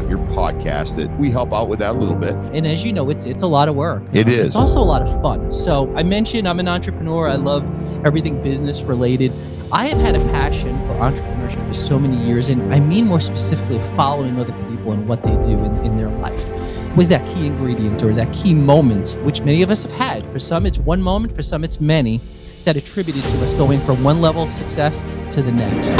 about your podcast that we help out with that a little bit. And as you know, it's a lot of work. It is. It's also a lot of fun. So I mentioned I'm an entrepreneur. I love everything business related. I have had a passion for entrepreneurship for so many years, and I mean more specifically following other people and what they do in their life. Was that key ingredient or that key moment, which many of us have had. For some, it's one moment. For some, it's many, that attributed to us going from one level of success to the next.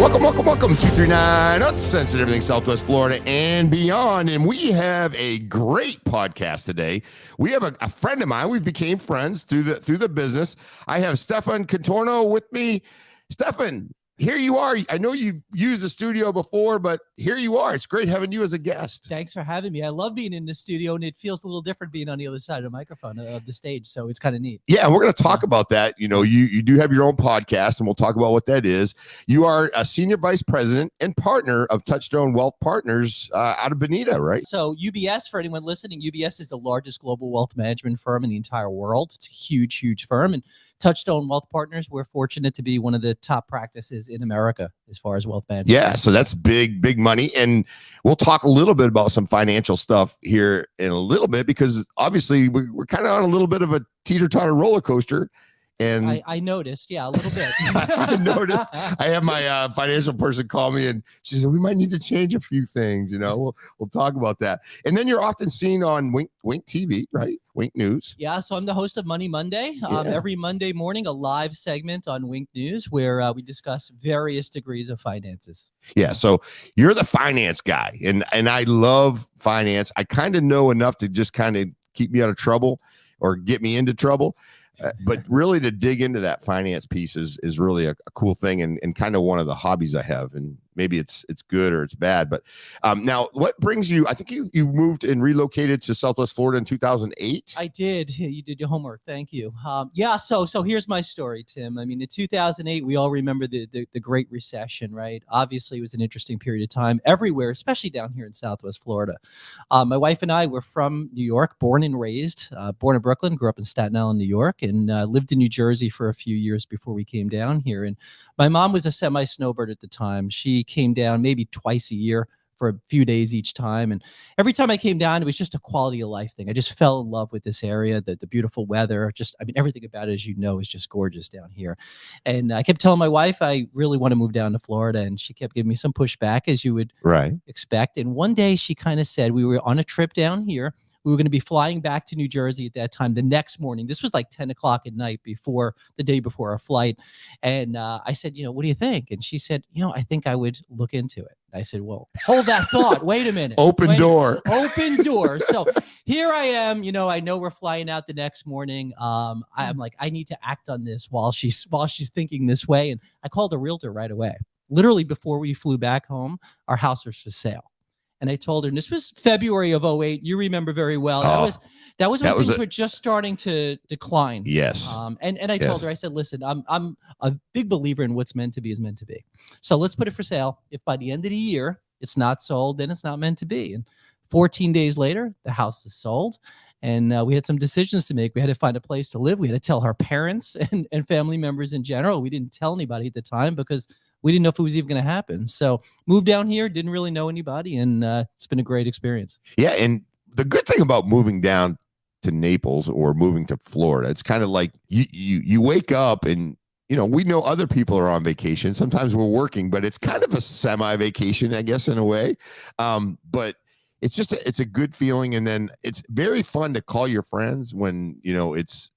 Welcome, 239 Uncensored Everything Southwest Florida and beyond. And we have a great podcast today. We have a friend of mine. We became friends through the business. I have Stefan Contorno with me. Stefan, here you are. I know you've used the studio before, but here you are. It's great having you as a guest. Thanks for having me. I love being in the studio, and it feels a little different being on the other side of the microphone of the stage. So it's kind of neat. Yeah, we're going to talk about that. You know, you do have your own podcast, and we'll talk about what that is. You are a senior vice president and partner of Touchstone Wealth Partners out of Bonita, right? So UBS, for anyone listening, UBS is the largest global wealth management firm in the entire world. It's a huge, huge firm. And Touchstone Wealth Partners, we're fortunate to be one of the top practices in America as far as wealth management. Yeah, so that's big money. And we'll talk a little bit about some financial stuff here in a little bit, because obviously we're kind of on a little bit of a teeter-totter roller coaster. And I noticed, yeah, a little bit. I noticed. I have my financial person call me, and she said, we might need to change a few things. You know, we'll talk about that. And then you're often seen on Wink TV, right? Wink News. Yeah, so I'm the host of Money Monday. Every Monday morning, a live segment on Wink News where we discuss various degrees of finances. Yeah, so you're the finance guy, and I love finance. I kind of know enough to just kind of keep me out of trouble or get me into trouble. But really to dig into that finance piece is really a cool thing, and kind of one of the hobbies I have. And maybe it's good or it's bad. But now, what brings you? I think you moved and relocated to Southwest Florida in 2008. I did. You did your homework. Thank you. So here's my story, Tim. I mean, in 2008, we all remember the Great Recession, right? Obviously, it was an interesting period of time everywhere, especially down here in Southwest Florida. My wife and I were from New York, born and raised, born in Brooklyn, grew up in Staten Island, New York, and lived in New Jersey for a few years before we came down here. And my mom was a semi-snowbird at the time. She came down maybe twice a year for a few days each time. And every time I came down, it was just a quality of life thing. I just fell in love with this area, the beautiful weather. Everything about it, as you know, is just gorgeous down here. And I kept telling my wife I really want to move down to Florida. And she kept giving me some pushback, as you would expect. And one day she kind of said, we were on a trip down here. We were going to be flying back to New Jersey at that time the next morning. This was like 10 o'clock at night the day before our flight. And I said, what do you think? And she said, I think I would look into it. I said, well, hold that thought. Wait a minute. Open door. So here I am, I know we're flying out the next morning. I'm like, I need to act on this while she's thinking this way. And I called a realtor right away. Literally before we flew back home, our house was for sale. And I told her, and this was February of 2008. You remember very well. That was when things were just starting to decline. Yes. And I told her, I said, listen, I'm a big believer in what's meant to be is meant to be. So let's put it for sale. If by the end of the year it's not sold, then it's not meant to be. And 14 days later, the house is sold. And we had some decisions to make. We had to find a place to live. We had to tell our parents and family members in general. We didn't tell anybody at the time because we didn't know if it was even going to happen. So moved down here, didn't really know anybody, and it's been a great experience. Yeah, and the good thing about moving down to Naples or moving to Florida, it's kind of like you wake up and, we know other people are on vacation. Sometimes we're working, but it's kind of a semi-vacation, I guess, in a way. But it's just it's a good feeling, and then it's very fun to call your friends when it's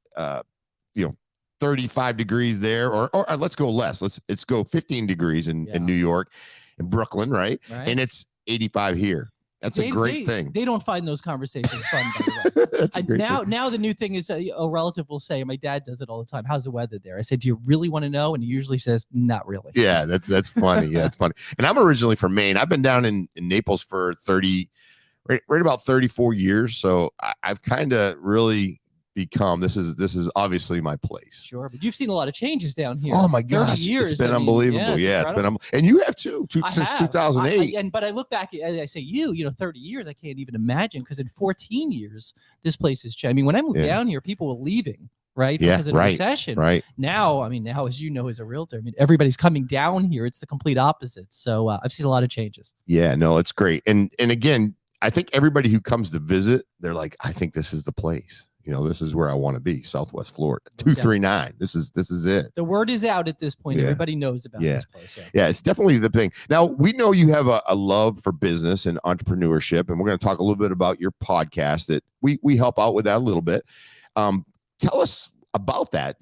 35 degrees there, or let's go less. Let's go 15 degrees in New York, in Brooklyn, right? And it's 85 here. That's a great thing. They don't find those conversations fun, by the way. That's a great thing. Now the new thing is a relative will say, my dad does it all the time, how's the weather there? I said, do you really want to know? And he usually says, not really. Yeah, that's funny. Yeah, it's funny. And I'm originally from Maine. I've been down in Naples for right about 34 years. So I've kind of really become, this is obviously my place. Sure, but you've seen a lot of changes down here. Oh my gosh, 30 years. It's been unbelievable. It's been and you have too since 2008. But I look back, as I say, 30 years, I can't even imagine, because in 14 years, this place has changed. I mean, when I moved down here, people were leaving right? Yeah, Because of the recession. Right. Now, I mean, now, as you know, as a realtor, I mean, everybody's coming down here. It's the complete opposite. So I've seen a lot of changes. Yeah, no, it's great. And again, I think everybody who comes to visit, they're like, I think this is the place. This is where I want to be, Southwest Florida. 239. This is it. The word is out at this point. Yeah. Everybody knows about this place. Yeah, it's definitely the thing. Now, we know you have a love for business and entrepreneurship, and we're going to talk a little bit about your podcast that we help out with that a little bit. Tell us about that.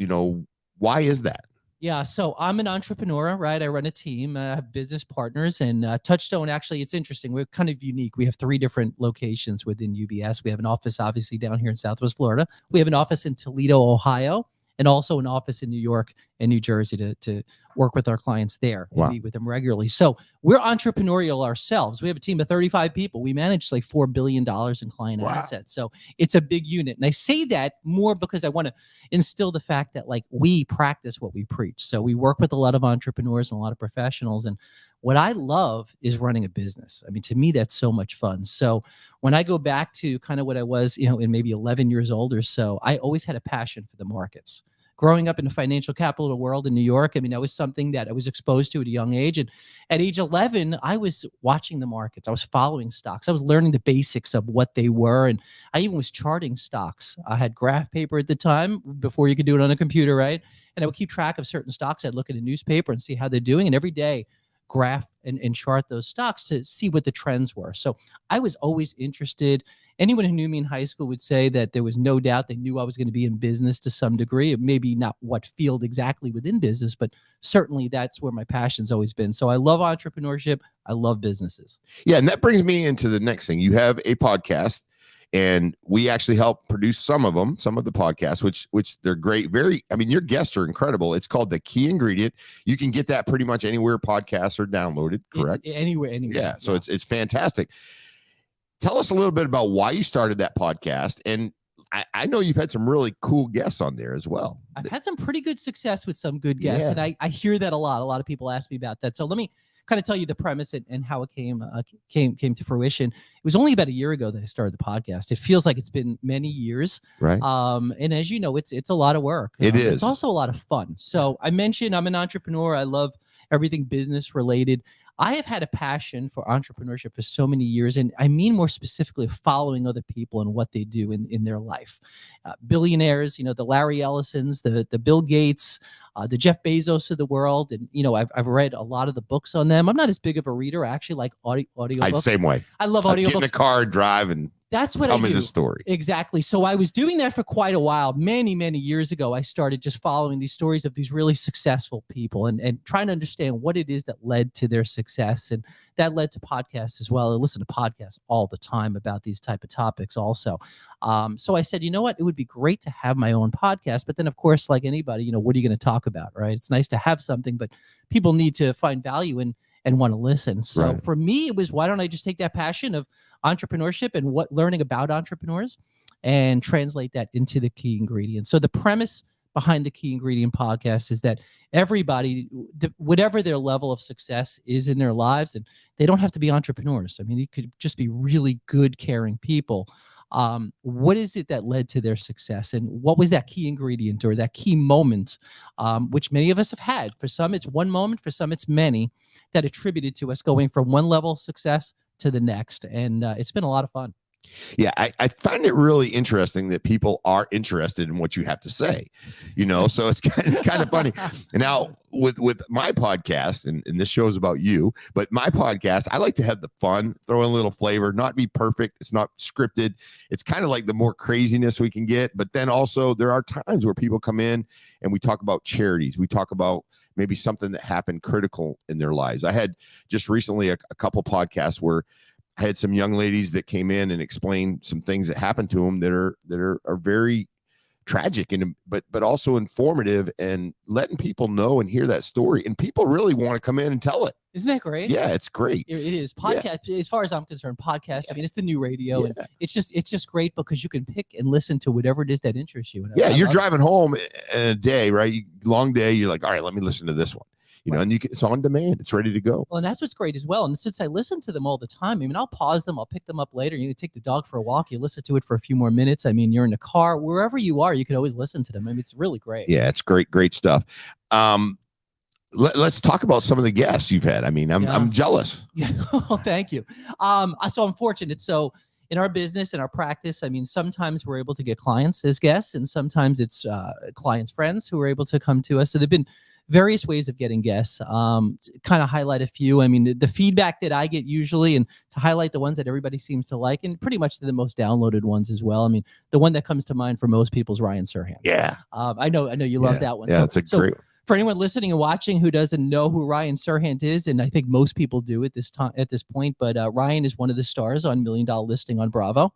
Why is that? Yeah, so I'm an entrepreneur, right? I run a team, I have business partners, and Touchstone, actually, it's interesting. We're kind of unique. We have 3 different locations within UBS. We have an office, obviously, down here in Southwest Florida. We have an office in Toledo, Ohio, and also an office in New York and New Jersey to work with our clients there and meet with them regularly. So we're entrepreneurial ourselves. We have a team of 35 people. We manage like $4 billion in client assets. So it's a big unit. And I say that more because I want to instill the fact that like we practice what we preach. So we work with a lot of entrepreneurs and a lot of professionals. And what I love is running a business. I mean, to me, that's so much fun. So when I go back to kind of what I was, in maybe 11 years old or so, I always had a passion for the markets. Growing up in the financial capital of the world in New York, I mean, that was something that I was exposed to at a young age. And at age 11, I was watching the markets. I was following stocks. I was learning the basics of what they were. And I even was charting stocks. I had graph paper at the time before you could do it on a computer, right? And I would keep track of certain stocks. I'd look at a newspaper and see how they're doing. And every day, graph and chart those stocks to see what the trends were. So I was always interested. Anyone who knew me in high school would say that there was no doubt they knew I was going to be in business to some degree. Maybe not what field exactly within business, but certainly that's where my passion's always been. So I love entrepreneurship. I love businesses. Yeah, and that brings me into the next thing. You have a podcast, and we actually help produce some of the podcasts, which they're great. Your guests are incredible. It's called The Key Ingredient. You can get that pretty much anywhere podcasts are downloaded, correct? It's anywhere. Yeah, so it's fantastic. Tell us a little bit about why you started that podcast. And I know you've had some really cool guests on there as well. I've had some pretty good success with some good guests, and I hear that a lot. A lot of people ask me about that. So let me kind of tell you the premise and how it came to fruition. It was only about a year ago that I started the podcast. It feels like it's been many years, right? And as you know, it's a lot of work. It is. It's also a lot of fun. So I mentioned I'm an entrepreneur. I love everything business related. I have had a passion for entrepreneurship for so many years, and I mean more specifically following other people and what they do in their life. Billionaires, the Larry Ellisons, the Bill Gates, the Jeff Bezos of the world, and I've read a lot of the books on them. I'm not as big of a reader. I actually like audiobooks. Same way. I love audiobooks. Get in the car and drive and that's what tell I do. me the story. Exactly. So I was doing that for quite a while. Many, many years ago, I started just following these stories of these really successful people and trying to understand what it is that led to their success. And that led to podcasts as well. I listen to podcasts all the time about these type of topics also. So I said, you know what? It would be great to have my own podcast. But then, of course, like anybody, what are you going to talk about, right? It's nice to have something, but people need to find value in and want to listen. So for me, it was, why don't I just take that passion of entrepreneurship and learning about entrepreneurs and translate that into the Key Ingredient. So the premise behind the Key Ingredient podcast is that everybody, whatever their level of success is in their lives, and they don't have to be entrepreneurs. I mean, they could just be really good, caring people. What is it that led to their success, and what was that key ingredient or that key moment, which many of us have had? For some, it's one moment. For some, it's many that attributed to us going from one level of success to the next. And it's been a lot of fun. Yeah, I find it really interesting that people are interested in what you have to say, so it's kind of funny. And now with my podcast, and this show is about you, but my podcast, I like to have the fun, throw in a little flavor, not be perfect. It's not scripted. It's kind of like the more craziness we can get. But then also there are times where people come in and we talk about charities. We talk about maybe something that happened critical in their lives. I had just recently a couple podcasts where I had some young ladies that came in and explained some things that happened to them that are very tragic and but also informative, and letting people know and hear that story. And people really want to come in and tell it. Isn't that great? Yeah, it's great. It is. Podcast, as far as I'm concerned, podcast, I mean, it's the new radio, and it's just great because you can pick and listen to whatever it is that interests you. And you're driving home in a day, right? Long day. You're like, all right, let me listen to this one. you know, and it's on demand. It's ready to go. Well, and that's what's great as well. And since I listen to them all the time, I mean, I'll pause them, I'll pick them up later. You can take the dog for a walk, you listen to it for a few more minutes. I mean, you're in the car, wherever you are, you can always listen to them. I mean, it's really great. Yeah, it's great stuff. Let's talk about some of the guests you've had. I mean, I'm jealous. Yeah. Well, thank you. So I'm fortunate. So in our business and our practice, I mean, sometimes we're able to get clients as guests, and sometimes it's clients' friends who are able to come to us. So there've been various ways of getting guests. To kind of highlight a few. I mean, the feedback that I get usually, and to highlight the ones that everybody seems to like, and pretty much the most downloaded ones as well. I mean, the one that comes to mind for most people is Ryan Serhant. Yeah. I know you love that one. Yeah, it's a great one. For anyone listening and watching who doesn't know who Ryan Serhant is, and I think most people do at this point, but Ryan is one of the stars on $1 Million Listing on Bravo.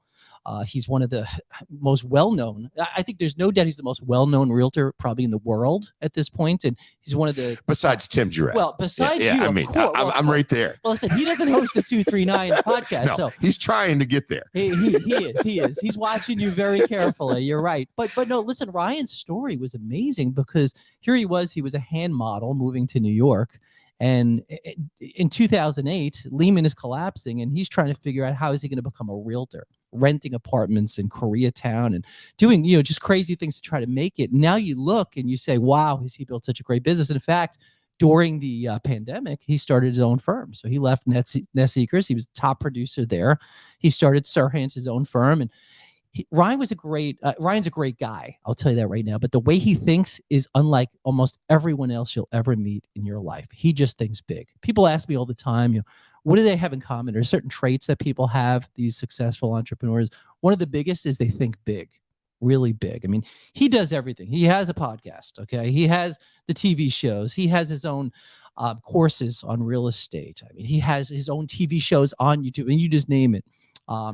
He's one of the most well-known. I think there's no doubt he's the most well-known realtor probably in the world at this point, and he's one of the besides Tim Girard. Well, besides you, I mean, I'm right there. Well, listen, he doesn't host the 239 podcast, No, so he's trying to get there. He is. He's watching you very carefully. You're right, but no, listen, Ryan's story was amazing because here he was a hand model moving to New York. And in 2008, Lehman is collapsing, and he's trying to figure out how is he going to become a realtor, renting apartments in Koreatown and doing, just crazy things to try to make it. Now you look and you say, wow, has he built such a great business? And in fact, during the pandemic, he started his own firm. So he left Netseekers. He was top producer there. He started Serhant's his own firm, and Ryan's a great guy. I'll tell you that right now. But the way he thinks is unlike almost everyone else you'll ever meet in your life. He just thinks big. People ask me all the time, what do they have in common? There's certain traits that people have, these successful entrepreneurs. One of the biggest is they think big, really big. I mean, he does everything. He has a podcast, okay? He has the TV shows. He has his own courses on real estate. I mean, he has his own TV shows on YouTube, and you just name it.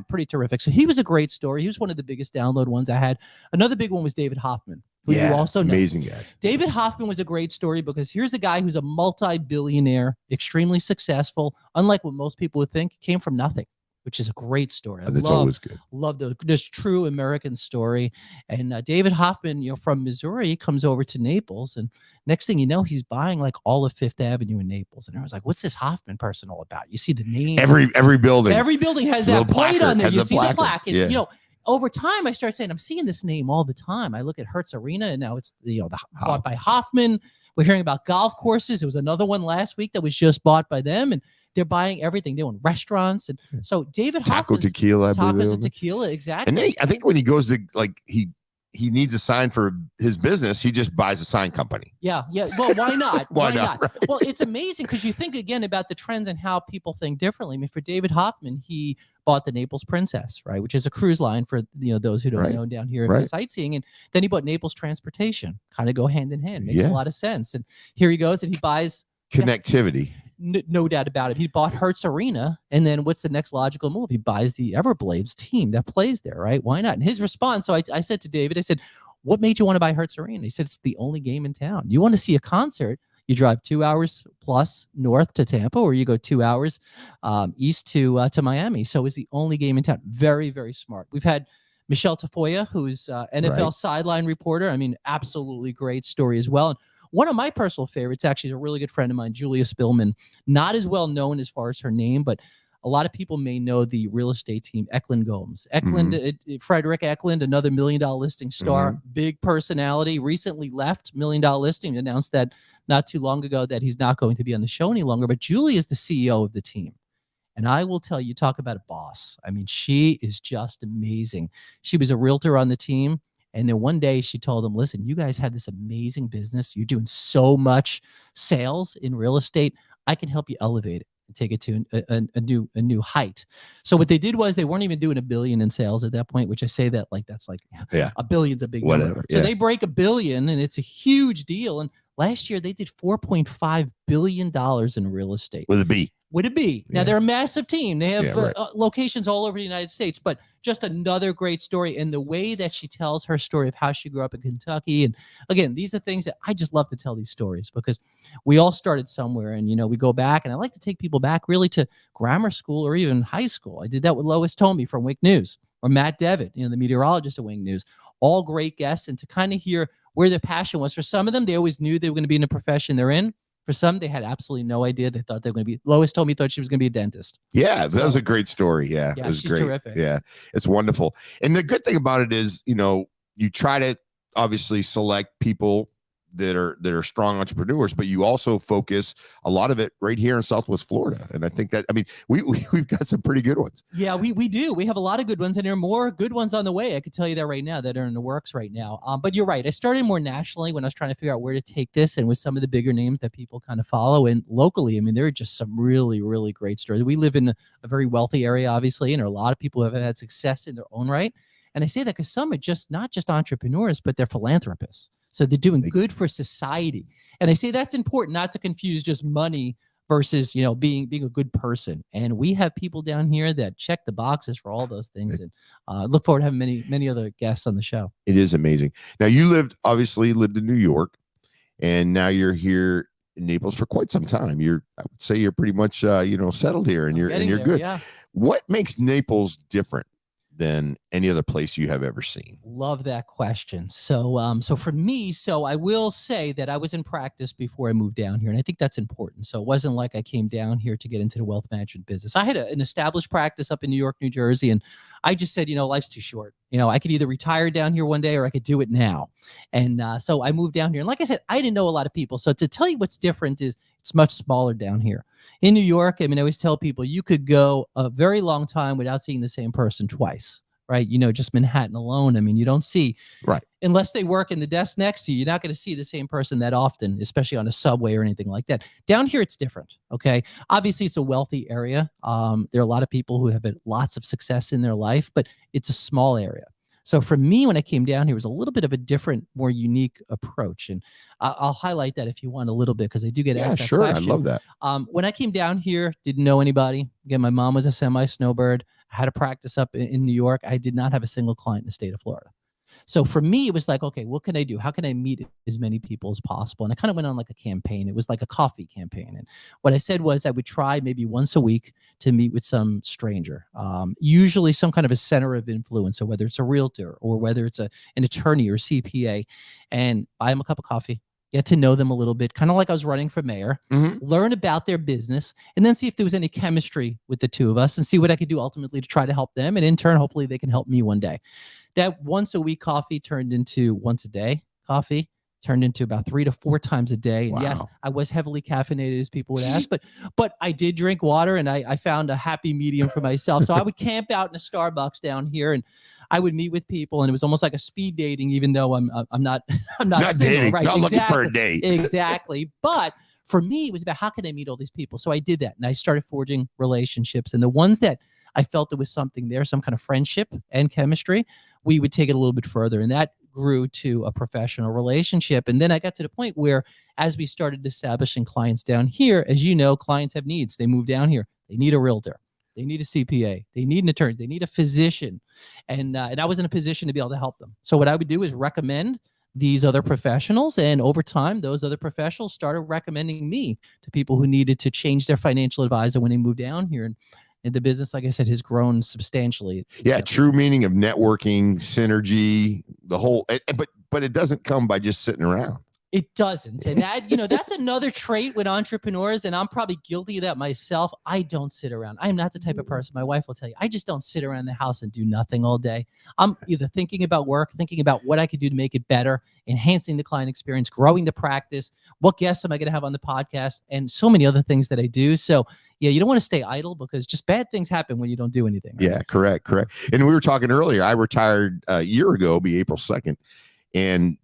Pretty terrific. So he was a great story. He was one of the biggest download ones I had. Another big one was David Hoffman, who you also know. Amazing guy. David Hoffman was a great story because here's a guy who's a multi-billionaire, extremely successful, unlike what most people would think, came from nothing, which is a great story. That's always good. Love this true American story. And David Hoffman, from Missouri, comes over to Naples, and next thing you know, he's buying like all of Fifth Avenue in Naples. And I was like, "What's this Hoffman person all about?" You see the name. Every building. Every building has that plate on there. You see the plaque, and yeah. Over time, I start saying, "I'm seeing this name all the time." I look at Hertz Arena, and now it's bought by Hoffman. We're hearing about golf courses. There was another one last week that was just bought by them, and they're buying everything. They own restaurants, and so David Hoffman, tacos and tequila, exactly. And then I think when he goes to he needs a sign for his business, he just buys a sign company. Yeah. Well, why not? Why not? Right? Well, it's amazing because you think again about the trends and how people think differently. I mean, for David Hoffman, he bought the Naples Princess, right, which is a cruise line for those who don't know down here for sightseeing, and then he bought Naples Transportation. Kind of go hand in hand. Makes a lot of sense. And here he goes, and he buys connectivity. No doubt about it. He bought Hertz Arena, and then what's the next logical move? He buys the Everblades team that plays there, right? Why not? And his response, so I said to David, I said, what made you want to buy Hertz Arena? He said, it's the only game in town. You want to see a concert, you drive 2 hours plus north to Tampa, or you go 2 hours east to Miami. So it's the only game in town. Very, very smart. We've had Michelle Tafoya, who's NFL sideline reporter. I mean, absolutely great story as well. And one of my personal favorites, actually, is a really good friend of mine, Julia Spillman. Not as well known as far as her name, but a lot of people may know the real estate team, Eklund Gomes. Frederick Eklund, another $1 Million Listing star, big personality, recently left $1 Million Listing, announced that not too long ago that he's not going to be on the show any longer. But Julia is the CEO of the team. And I will tell you, talk about a boss. I mean, she is just amazing. She was a realtor on the team. And then one day she told them, listen, you guys have this amazing business. You're doing so much sales in real estate. I can help you elevate it and take it to a new height. So what they did was they weren't even doing $1 billion in sales at that point, which I say that like that's like $1 billion's a big number. So they break $1 billion, and it's a huge deal. And last year they did $4.5 billion in real estate. With a B. With a B. Now, they're a massive team. They have locations all over the United States, but just another great story. And the way that she tells her story of how she grew up in Kentucky. And again, these are things that I just love to tell these stories because we all started somewhere, and, we go back, and I like to take people back really to grammar school or even high school. I did that with Lois Tomey from Wink News, or Matt Devitt, the meteorologist at Wink News. All great guests, and to kind of hear where their passion was. For some of them, they always knew they were going to be in the profession they're in. For some, they had absolutely no idea. They thought they were going to be. Lois told me thought she was going to be a dentist. Yeah, that was a great story. Yeah, it was she's great. terrific. Yeah, it's wonderful. And the good thing about it is, you try to obviously select people that are strong entrepreneurs, but you also focus a lot of it right here in Southwest Florida. And I think that, we've got some pretty good ones. Yeah, we do. We have a lot of good ones, and there are more good ones on the way. I could tell you that right now, that are in the works right now. But you're right. I started more nationally when I was trying to figure out where to take this, and with some of the bigger names that people kind of follow. And locally, there are just some really, really great stories. We live in a very wealthy area, obviously, and there are a lot of people who have had success in their own right. And I say that because some are just not just entrepreneurs, but they're philanthropists. So they're doing good for society. And I say that's important, not to confuse just money versus, being a good person. And we have people down here that check the boxes for all those things. And look forward to having many other guests on the show. It is amazing. Now, you obviously lived in New York, and now you're here in Naples for quite some time. I would say you're pretty much, settled here, and you're good. Yeah. What makes Naples different than any other place you have ever seen? Love that question. So for me, I will say that I was in practice before I moved down here, and I think that's important. So it wasn't like I came down here to get into the wealth management business. I had an established practice up in New York, New Jersey, and I just said, life's too short. I could either retire down here one day or I could do it now. And so I moved down here. And like I said, I didn't know a lot of people. So to tell you what's different is it's much smaller down here. In New York, I always tell people you could go a very long time without seeing the same person twice, right? Just Manhattan alone. You don't see, right, unless they work in the desk next to you, you're not going to see the same person that often, especially on a subway or anything like that. Down here, it's different. Okay. Obviously, it's a wealthy area. There are a lot of people who have had lots of success in their life, but it's a small area. So for me, when I came down here, it was a little bit of a different, more unique approach. And I'll highlight that if you want a little bit, because I do get asked that question. I love that. When I came down here, didn't know anybody. Again, my mom was a semi-snowbird. I had a practice up in New York. I did not have a single client in the state of Florida. So for me, it was like, okay, what can I do? How can I meet as many people as possible? And I kind of went on like a campaign. It was like a coffee campaign. And what I said was I would try maybe once a week to meet with some stranger, usually some kind of a center of influence. So whether it's a realtor or whether it's an attorney or CPA, and buy them a cup of coffee, get to know them a little bit, kind of like I was running for mayor, learn about their business, and then see if there was any chemistry with the two of us and see what I could do ultimately to try to help them. And in turn, hopefully they can help me one day. That once a week coffee turned into once a day coffee, turned into about 3 to 4 times a day. And yes, I was heavily caffeinated, as people would ask, but I did drink water, and I found a happy medium for myself. So I would camp out in a Starbucks down here, and I would meet with people, and it was almost like a speed dating, even though I'm not single, dating, right? not looking for a date. Exactly. But for me, it was about how can I meet all these people? So I did that, and I started forging relationships, and the ones that I felt there was something there, some kind of friendship and chemistry, we would take it a little bit further. And that grew to a professional relationship. And then I got to the point where, as we started establishing clients down here, as you know, clients have needs. They move down here. They need a realtor. They need a CPA. They need an attorney. They need a physician. And I was in a position to be able to help them. So what I would do is recommend these other professionals. And over time, those other professionals started recommending me to people who needed to change their financial advisor when they moved down here. And the business, like I said, has grown substantially. Yeah, true meaning of networking, synergy, the whole. But it doesn't come by just sitting around. It doesn't. And that, that's another trait with entrepreneurs. And I'm probably guilty of that myself. I don't sit around. I'm not the type of person, my wife will tell you, I just don't sit around the house and do nothing all day. I'm either thinking about work, thinking about what I could do to make it better, enhancing the client experience, growing the practice, what guests am I going to have on the podcast, and so many other things that I do. So yeah, you don't want to stay idle, because just bad things happen when you don't do anything. Right? Yeah, correct. And we were talking earlier, I retired a year ago, be April 2nd. And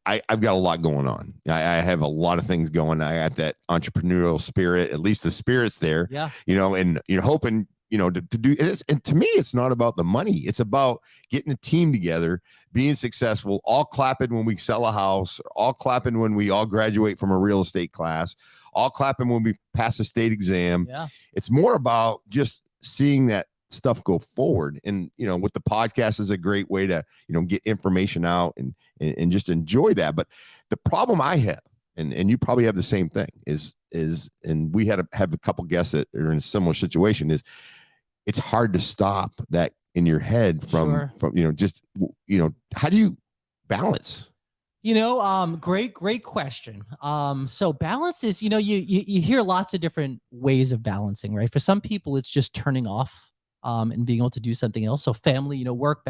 I've got a lot going on. I have a lot of things going. I got that entrepreneurial spirit, at least the spirit's there. Yeah. And you're hoping, to do it. And to me, it's not about the money. It's about getting a team together, being successful, all clapping when we sell a house, all clapping when we all graduate from a real estate class, all clapping when we pass a state exam. Yeah. It's more about just seeing that stuff go forward. And with the podcast is a great way to get information out and just enjoy that. But the problem I have, and you probably have the same thing, is and we had to have a couple guests that are in a similar situation, is it's hard to stop that in your head from just how do you balance? Great question. So balance is, you hear lots of different ways of balancing, right? For some people, it's just turning off, and being able to do something else. So family, work,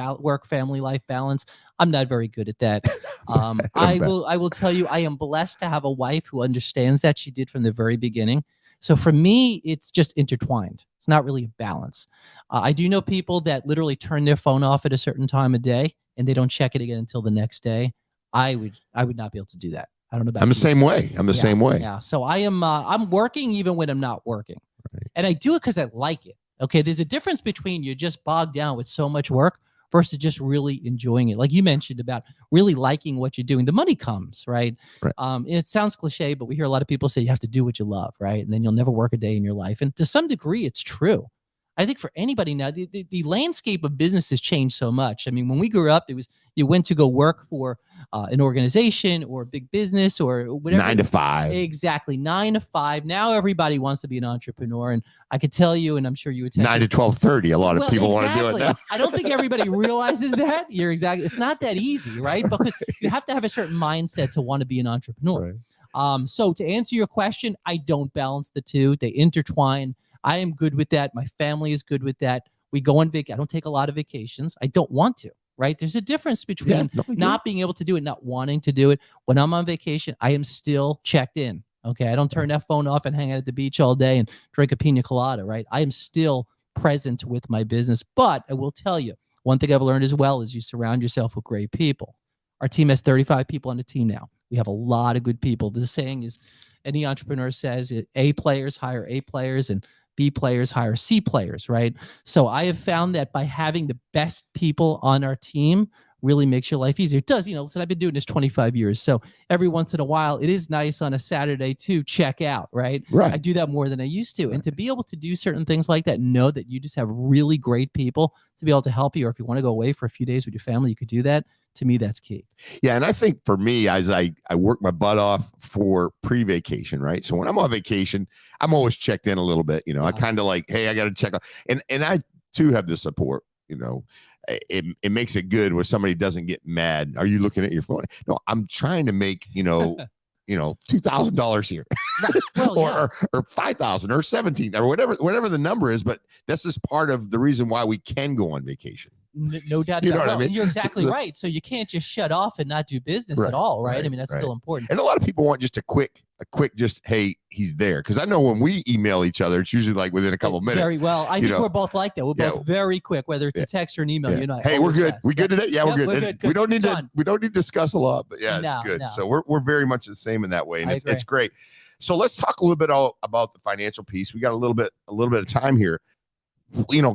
family life balance. I'm not very good at that. I will tell you, I am blessed to have a wife who understands that. She did from the very beginning. So for me, it's just intertwined. It's not really a balance. I do know people that literally turn their phone off at a certain time of day and they don't check it again until the next day. I would not be able to do that. I don't know about I'm you. the same way. I'm the same way. Yeah. So I'm working even when I'm not working. Right. And I do it because I like it. Okay. There's a difference between you're just bogged down with so much work versus just really enjoying it. Like you mentioned about really liking what you're doing. The money comes, right? Right. It sounds cliche, but we hear a lot of people say you have to do what you love, right? And then you'll never work a day in your life. And to some degree, it's true. I think for anybody now, the landscape of business has changed so much. I mean, when we grew up, it was you went to go work for an organization or a big business or whatever. 9 to 5. Exactly. 9 to 5. Now everybody wants to be an entrepreneur. And I could tell you, and I'm sure you would 9 to 12:30. A lot of people want to do it now. I don't think everybody realizes that. It's not that easy, right? Because you have to have a certain mindset to want to be an entrepreneur. Right. So to answer your question, I don't balance the two. They intertwine. I am good with that. My family is good with that. We go on vacation. I don't take a lot of vacations. I don't want to, right? There's a difference between not being able to do it, not wanting to do it. When I'm on vacation, I am still checked in. Okay. I don't turn that phone off and hang out at the beach all day and drink a pina colada, right? I am still present with my business. But I will tell you, one thing I've learned as well is you surround yourself with great people. Our team has 35 people on the team now. We have a lot of good people. The saying is, any entrepreneur says A players hire A players and B players hire C players, right? So I have found that by having the best people on our team really makes your life easier. It does, listen, I've been doing this 25 years. So every once in a while, it is nice on a Saturday to check out, right? Right. I do that more than I used to. Right. And to be able to do certain things like that, know that you just have really great people to be able to help you. Or if you want to go away for a few days with your family, you could do that. To me, that's key. Yeah. And I think for me, as I work my butt off for pre-vacation, right? So when I'm on vacation, I'm always checked in a little bit, I kind of like, hey, I got to check out. And I too have the support, it makes it good where somebody doesn't get mad. Are you looking at your phone? No, I'm trying to make, $2,000 here, well, or 5,000 or 17 or whatever the number is. But this is part of the reason why we can go on vacation. No doubt about it. Well, I mean? You're exactly right. So you can't just shut off and not do business at all, right? I mean, that's still important. And a lot of people want just a quick just, hey, he's there. Because I know when we email each other, it's usually like within a couple of minutes. Very well. I think we're both like that. We're both very quick, whether it's a text or an email. You're not. Hey, we're good. We good today? Yeah, we're good. We're good. We don't need to discuss a lot, but yeah, it's good. No. So we're very much the same in that way, and it's great. So let's talk a little bit about the financial piece. We got a little bit of time here.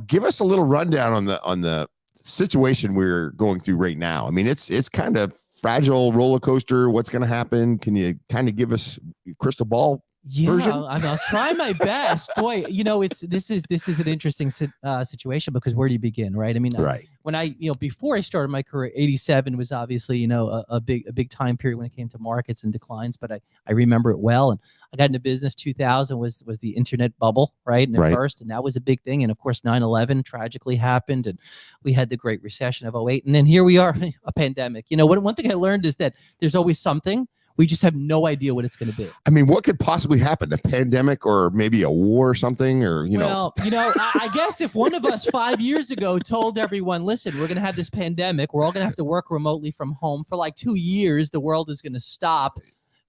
Give us a little rundown on the situation we're going through right now. I mean, it's kind of fragile roller coaster. What's going to happen? Can you kind of give us a crystal ball version? I'll try my best. Boy, this is an interesting situation because where do you begin, right? I mean, right. When I, before I started my career, 87 was obviously, a big time period when it came to markets and declines, but I remember it well. And I got into business. 2000 was the internet bubble, right? And it burst, and that was a big thing. And of course, 9/11 tragically happened, and we had the Great Recession of 08. And then here we are, a pandemic. One thing I learned is that there's always something. We just have no idea what it's going to be. I mean, what could possibly happen? A pandemic or maybe a war or something, or, Well, I guess if one of us 5 years ago told everyone, listen, we're going to have this pandemic, we're all going to have to work remotely from home for like 2 years, the world is going to stop.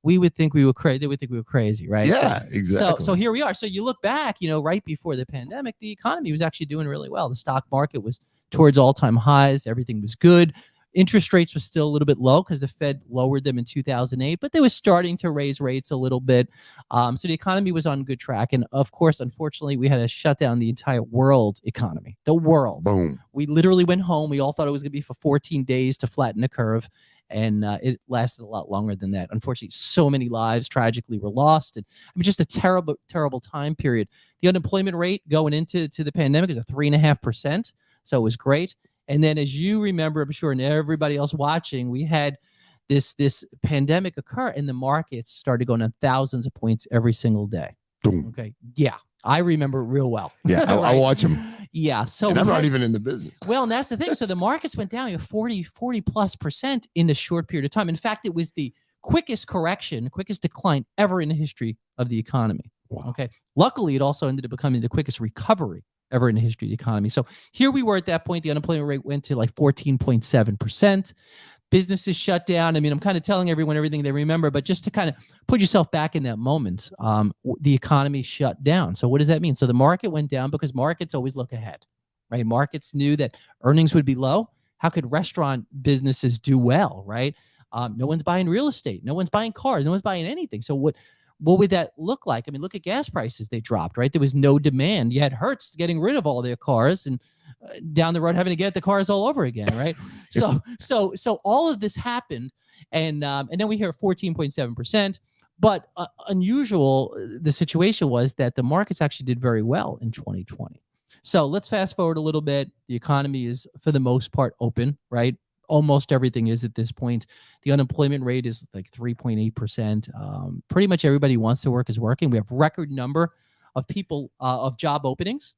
We would think we were crazy. They would think we were crazy, right? Yeah, exactly. So here we are. So you look back, right before the pandemic, the economy was actually doing really well. The stock market was towards all-time highs. Everything was good. Interest rates were still a little bit low because the Fed lowered them in 2008, but they were starting to raise rates a little bit. So the economy was on good track. And of course, unfortunately, we had to shut down the entire world economy, the world. Boom. We literally went home. We all thought it was going to be for 14 days to flatten the curve. And it lasted a lot longer than that. Unfortunately, so many lives tragically were lost. And I mean, just a terrible, terrible time period. The unemployment rate going into the pandemic is a 3.5%. So it was great. And then, as you remember, I'm sure, and everybody else watching, we had this pandemic occur, and the markets started going on thousands of points every single day. Boom. Okay, yeah, I remember it real well. Yeah, I watch them. Yeah. So and I'm not even in the business. Well, and that's the thing. So the markets went down 40+% in a short period of time. In fact, it was the quickest decline ever in the history of the economy. Wow. Okay. Luckily, it also ended up becoming the quickest recovery ever in the history of the economy. So here we were at that point. The unemployment rate went to like 14.7%. Businesses shut down. I mean, I'm kind of telling everyone everything they remember, but just to kind of put yourself back in that moment, the economy shut down. So what does that mean? So the market went down because markets always look ahead, right? Markets knew that earnings would be low. How could restaurant businesses do well, right? No one's buying real estate. No one's buying cars. No one's buying anything. So what would that look like? I mean, look at gas prices. They dropped, right? There was no demand. You had Hertz getting rid of all their cars and down the road having to get the cars all over again, right? So all of this happened, and then we hear 14.7%. But unusual, the situation was that the markets actually did very well in 2020. So let's fast forward a little bit. The economy is, for the most part, open, right? Almost everything is at this point. The unemployment rate is like 3.8%. Pretty much everybody who wants to work is working. We have record number of people, of job openings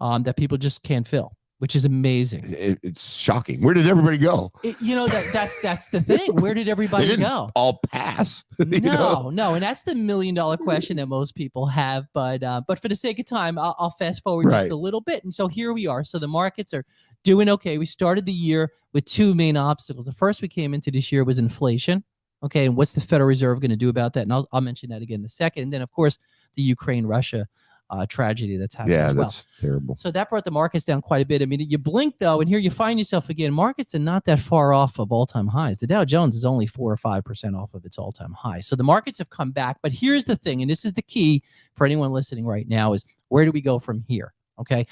that people just can't fill, which is amazing. It's shocking. Where did everybody go? That's the thing. Where did everybody they didn't go? All pass. No, and that's the $1 million question that most people have. But for the sake of time, I'll fast forward just a little bit. And so here we are. So the markets are doing okay. We started the year with two main obstacles. The first we came into this year was inflation. Okay, and what's the Federal Reserve going to do about that? And I'll mention that again in a second. And then, of course, the Ukraine-Russia tragedy that's happening as well. That's terrible. So that brought the markets down quite a bit. I mean, you blink though, and here you find yourself again. Markets are not that far off of all-time highs. The Dow Jones is only 4 or 5% off of its all-time high. So the markets have come back. But here's the thing, and this is the key for anyone listening right now: is where do we go from here? Okay,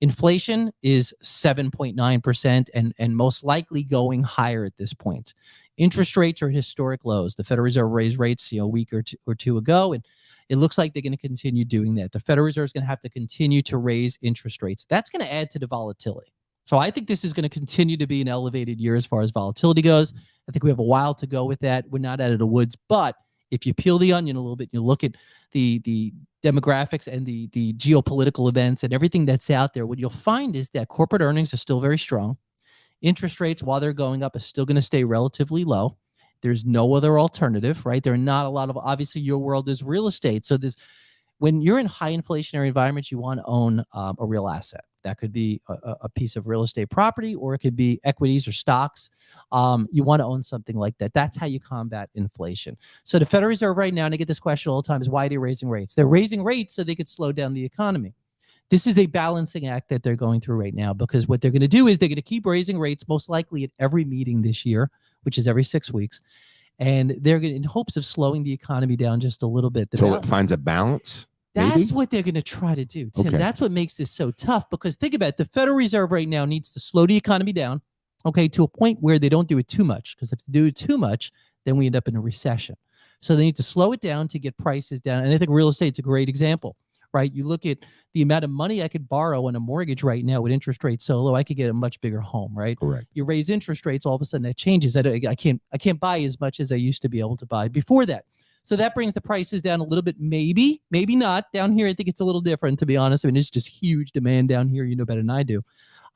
inflation is 7.9% and most likely going higher at this point. Interest rates are at historic lows. The Federal Reserve raised rates, a week or two ago, and it looks like they're going to continue doing that. The Federal Reserve is going to have to continue to raise interest rates. That's going to add to the volatility. So I think this is going to continue to be an elevated year as far as volatility goes. I think we have a while to go with that. We're not out of the woods, but if you peel the onion a little bit, you look at the demographics and the geopolitical events and everything that's out there, what you'll find is that corporate earnings are still very strong. Interest rates, while they're going up, are still going to stay relatively low. There's no other alternative, right? There are not a lot of, obviously your world is real estate. So when you're in high inflationary environments, you want to own a real asset. That could be a piece of real estate property, or it could be equities or stocks. You want to own something like that. That's how you combat inflation. So the Federal Reserve right now, and I get this question all the time, is why are they raising rates? They're raising rates so they could slow down the economy. This is a balancing act that they're going through right now, because what they're going to do is they're going to keep raising rates most likely at every meeting this year, which is every 6 weeks. And they're going to, in hopes of slowing the economy down just a little bit. Until it finds a balance? That's what they're going to try to do, Tim. Okay. That's what makes this so tough, because think about it. The Federal Reserve right now needs to slow the economy down, okay, to a point where they don't do it too much, because if they do it too much, then we end up in a recession. So they need to slow it down to get prices down. And I think real estate's a great example, right? You look at the amount of money I could borrow on a mortgage right now with interest rates so low, I could get a much bigger home, right? Correct. You raise interest rates, all of a sudden that changes. I can't buy as much as I used to be able to buy before that. So that brings the prices down a little bit, maybe not. Down here, I think it's a little different, to be honest. I mean, it's just huge demand down here. You know better than I do.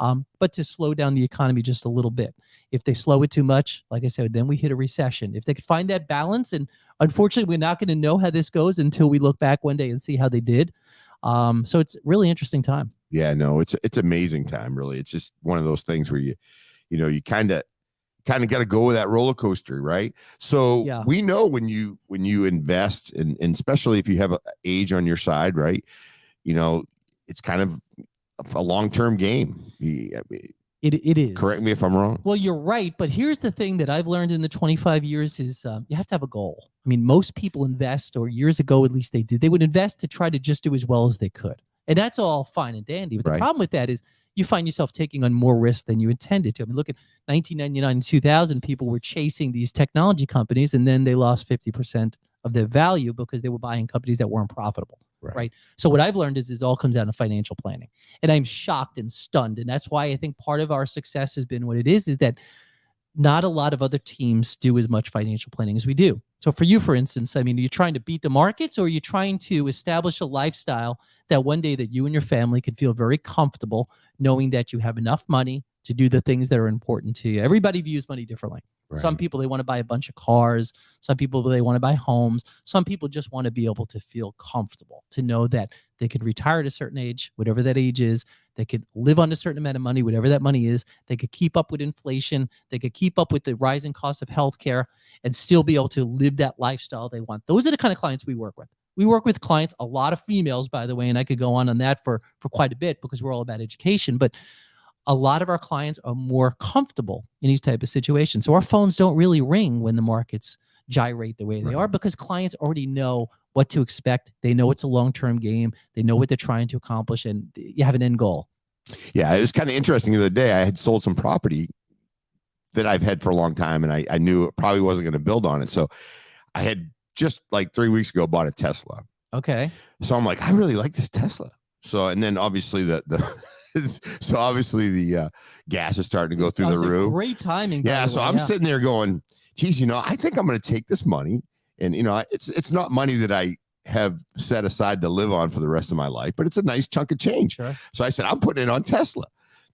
But to slow down the economy just a little bit. If they slow it too much, like I said, then we hit a recession. If they could find that balance, and unfortunately, we're not going to know how this goes until we look back one day and see how they did. So it's a really interesting time. Yeah, no, it's amazing time, really. It's just one of those things where you kind of got to go with that roller coaster, right? So we know when you invest, and especially if you have an age on your side, right? It's kind of a long-term game. It is. Correct me if I'm wrong. Well, you're right. But here's the thing that I've learned in the 25 years is you have to have a goal. I mean, most people invest, or years ago at least they did. They would invest to try to just do as well as they could. And that's all fine and dandy. But the problem with that is you find yourself taking on more risk than you intended to. I mean, look at 1999 and 2000, people were chasing these technology companies, and then they lost 50% of their value because they were buying companies that weren't profitable. Right. So what I've learned is it all comes down to financial planning. And I'm shocked and stunned. And that's why I think part of our success has been what it is that not a lot of other teams do as much financial planning as we do. So for you, for instance, I mean, are you trying to beat the markets, or are you trying to establish a lifestyle that one day that you and your family could feel very comfortable knowing that you have enough money to do the things that are important to you? Everybody views money differently. Right. Some people, they want to buy a bunch of cars. Some people, they want to buy homes. Some people just want to be able to feel comfortable, to know that they could retire at a certain age, whatever that age is. They could live on a certain amount of money, whatever that money is. They could keep up with inflation. They could keep up with the rising cost of healthcare and still be able to live that lifestyle they want. Those are the kind of clients we work with. We work with clients, a lot of females, by the way, and I could go on that for quite a bit because we're all about education. But a lot of our clients are more comfortable in these type of situations. So our phones don't really ring when the markets gyrate the way they are, because clients already know what to expect. They know it's a long-term game. They know what they're trying to accomplish, and you have an end goal. Yeah, it was kind of interesting the other day. I had sold some property that I've had for a long time, and I knew it probably wasn't going to build on it. So I had just like 3 weeks ago bought a Tesla. Okay. So I'm like, I really like this Tesla. So, and then obviously the gas is starting to go through the roof. Great timing. Yeah. So I'm sitting there going, geez, I think I'm going to take this money, and it's not money that I have set aside to live on for the rest of my life, but it's a nice chunk of change. Sure. So I said, I'm putting it on Tesla.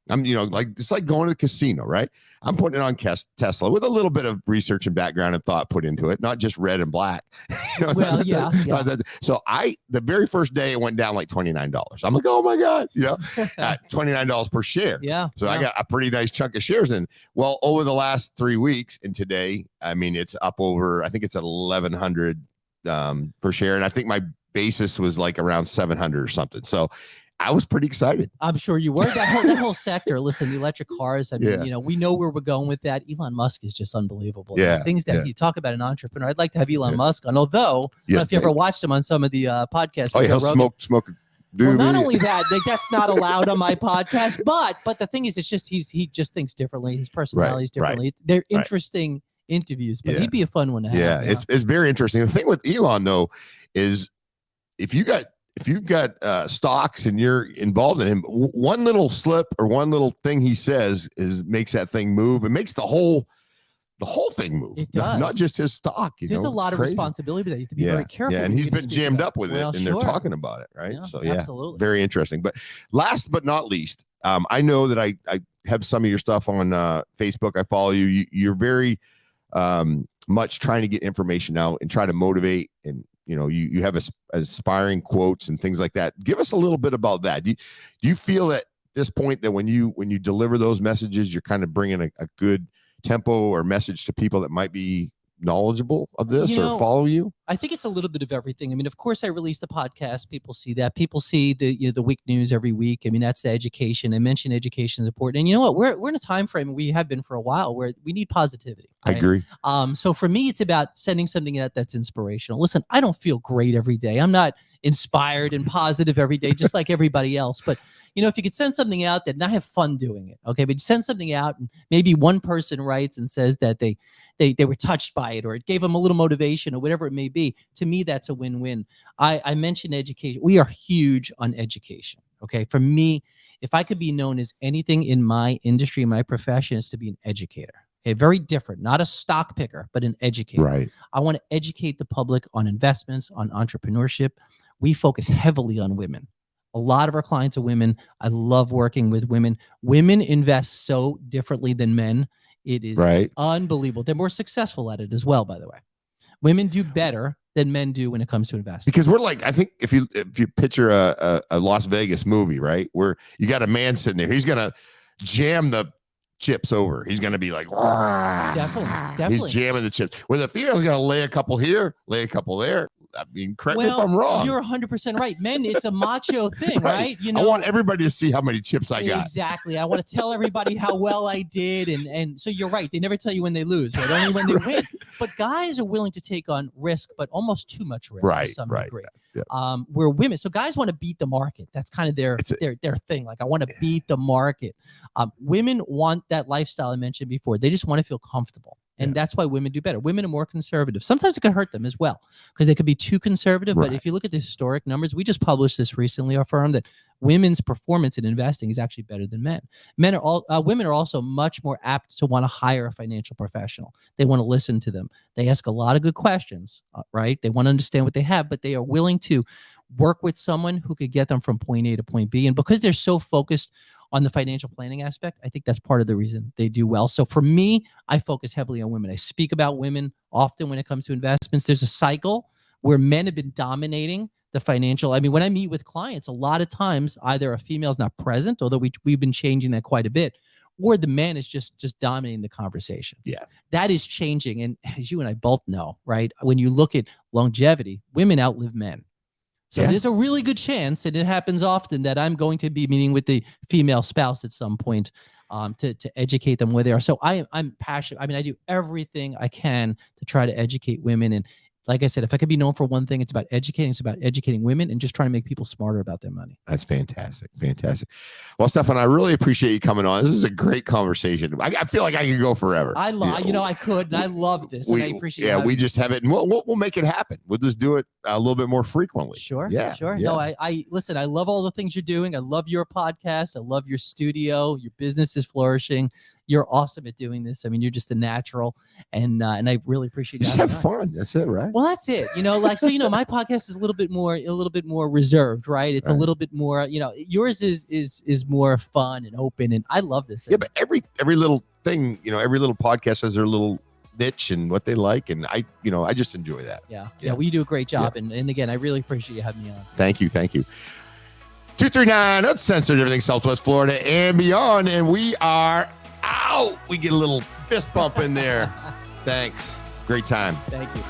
I'm, like, it's like going to the casino, right? I'm putting it on Tesla with a little bit of research and background and thought put into it, not just red and black. Well, yeah. So the very first day it went down like $29. I'm like, oh my God, $29 per share. Yeah. So I got a pretty nice chunk of shares in. Well, over the last 3 weeks and today, I mean, it's up over, I think it's at 1,100 per share. And I think my basis was like around 700 or something. So I was pretty excited. I'm sure you were. That whole sector. Listen, the electric cars. I mean, we know where we're going with that. Elon Musk is just unbelievable. Yeah, the things that you talk about an entrepreneur. I'd like to have Elon Musk on. Although, I don't know if you ever watched him on some of the podcasts. Oh, he'll smoke. Well, not only that, that's not allowed on my podcast. But the thing is, it's just he just thinks differently. His personality is differently. They're interesting interviews, but he'd be a fun one to have. Yeah, it's very interesting. The thing with Elon though is if you've got stocks and you're involved in him, one little slip or one little thing he says makes that thing move. It makes the whole thing move. It does. Not just his stock. There's a lot of responsibility that you have to be very careful. Yeah, and he's been jammed up with it, and they're talking about it, right? Yeah, so absolutely. Very interesting. But last but not least, I know that I have some of your stuff on Facebook. I follow you. You're very much trying to get information out and try to motivate, and you have aspiring quotes and things like that. Give us a little bit about that. Do you feel at this point that when you deliver those messages, you're kind of bringing a good tempo or message to people that might be knowledgeable of this or follow you? I think it's a little bit of everything. I mean, of course, I release the podcast. People see that. People see the week news every week. I mean, that's the education. I mentioned education is important. And you know what? We're in a time frame, we have been for a while, where we need positivity. Right? I agree. So for me, it's about sending something out that's inspirational. Listen, I don't feel great every day. I'm not inspired and positive every day, just like everybody else. But if you could send something out that, and I have fun doing it, okay, but send something out and maybe one person writes and says that they were touched by it, or it gave them a little motivation, or whatever it may be. To me, that's a win-win. I mentioned education. We are huge on education. Okay. For me, if I could be known as anything in my industry, my profession, is to be an educator. Okay. Very different, not a stock picker, but an educator. Right. I want to educate the public on investments, on entrepreneurship. We focus heavily on women. A lot of our clients are women. I love working with women. Women invest so differently than men. It is unbelievable. They're more successful at it as well, by the way. Women do better than men do when it comes to investing. Because we're like, I think if you picture a Las Vegas movie, right, where you got a man sitting there, he's gonna jam the chips over. He's gonna be like, definitely. He's jamming the chips. Where the female's gonna lay a couple here, lay a couple there. I mean, correct me if I'm wrong. You're 100% right. Men, it's a macho thing, right? I want everybody to see how many chips I got. Exactly. I want to tell everybody how well I did. And so you're right. They never tell you when they lose, right? Only when they win. But guys are willing to take on risk, but almost too much risk to some degree. Yeah. We're women. So guys want to beat the market. That's kind of their thing. Like, I want to beat the market. Women want that lifestyle I mentioned before. They just want to feel comfortable. And that's why women do better. Women are more conservative. Sometimes it can hurt them as well because they could be too conservative. Right. But if you look at the historic numbers, we just published this recently, our firm, that women's performance in investing is actually better than men. Women are also much more apt to want to hire a financial professional. They want to listen to them. They ask a lot of good questions, right? They want to understand what they have, but they are willing to work with someone who could get them from point A to point B. And because they're so focused on the financial planning aspect, I think that's part of the reason they do well. So for me, I focus heavily on women. I speak about women often when it comes to investments. There's a cycle where men have been dominating the financial. I mean, when I meet with clients, a lot of times either a female is not present, although we've been changing that quite a bit, or the man is just dominating the conversation. Yeah. That is changing. And as you and I both know, right, when you look at longevity, women outlive men. So there's a really good chance, and it happens often, that I'm going to be meeting with the female spouse at some point to educate them where they are. So I'm passionate. I mean, I do everything I can to try to educate women. And like I said, if I could be known for one thing, it's about educating. It's about educating women and just trying to make people smarter about their money. That's fantastic. Fantastic. Well, Stefan, I really appreciate you coming on. This is a great conversation. I feel like I could go forever. I could, and I love this. And I appreciate it. Yeah, we just have it, and we'll make it happen. We'll just do it a little bit more frequently. Sure. Yeah. Sure. Yeah. No, I listen, I love all the things you're doing. I love your podcast. I love your studio. Your business is flourishing. You're awesome at doing this. I mean, you're just a natural, and I really appreciate you. Just have fun. That's it, right? Well, that's it. My podcast is a little bit more reserved, right? It's a little bit more, yours is more fun and open, and I love this. Yeah, but every little thing, every little podcast has their little niche and what they like, and I just enjoy that. Yeah. Well, you do a great job, and again, I really appreciate you having me on. Thank you. 239 Uncensored, everything Southwest Florida and beyond, and we are out. We get a little fist bump in there. Thanks. Great time. Thank you.